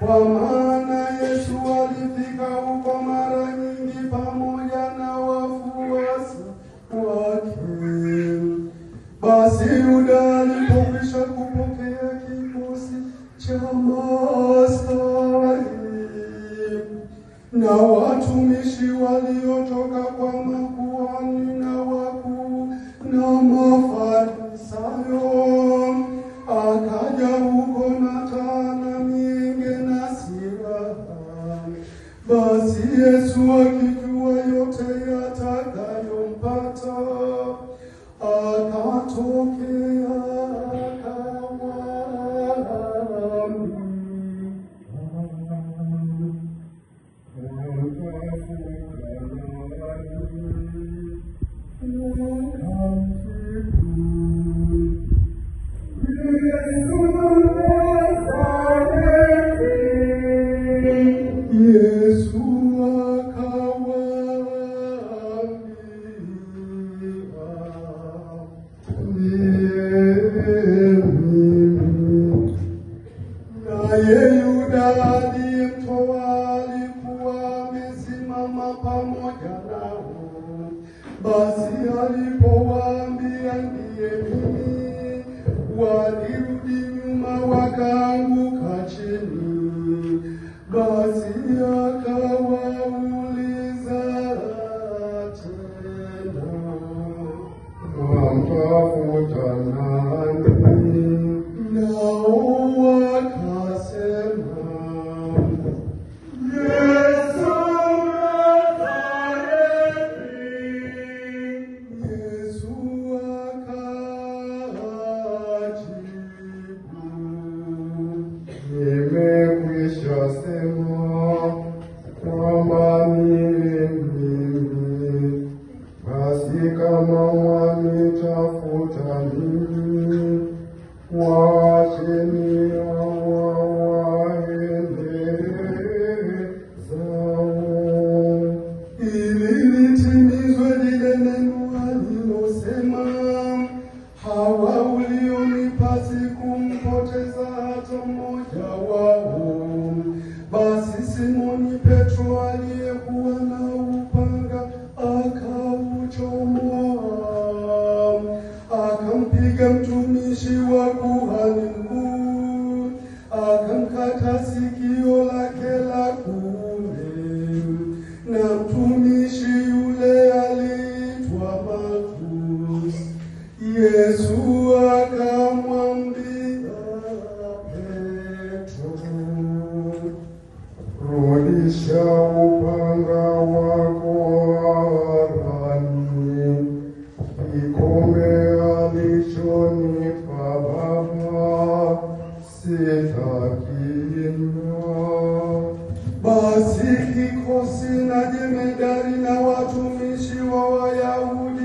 kwa maana Yesu alifika huko mara nyingi pamoja na wafuasi wake. Basi Yuda alipokwisha kupokea kikosi cha askari na watumishi waliotoka kwa makuhani na wakuu na Mafarisayo, akaja huko na taa na mienge na silaha. Basi Yesu akijua yote yatakayompata, akatokea Yesu naye Yuda aliyemtoa alikuwa amesimama pamoja nao. Basi alipowaambia ndiye mimi, walirudi nyuma wakaanguka chini. Basi akawauliza tena, "Mwamtafuta nani?" Nao wakasema, "Yesu Mnazareti." Yesu akajibu, "Nimekwisha sema kwamba ni mimi. Basi kama wanitafuta mimi, waacheni hawa waende zao." Ili litimizwe lile neno alilosema, "Hawa ulionipa sikumpoteza hata mmoja wao." Basi Simoni Petro aliyekuwa na upanga akauchomoa, akampiga mtumishi wa kuhani mkuu, akamkata sikio lake la kuume. Na mtumishi yule aliitwa Malkus. Yesu akamwambia Petro, "Rudisha upanga wako harani. Kikombe alichonipa Baba sitakinywa." Basi kikosi na jemedari na watumishi wa Wayahudi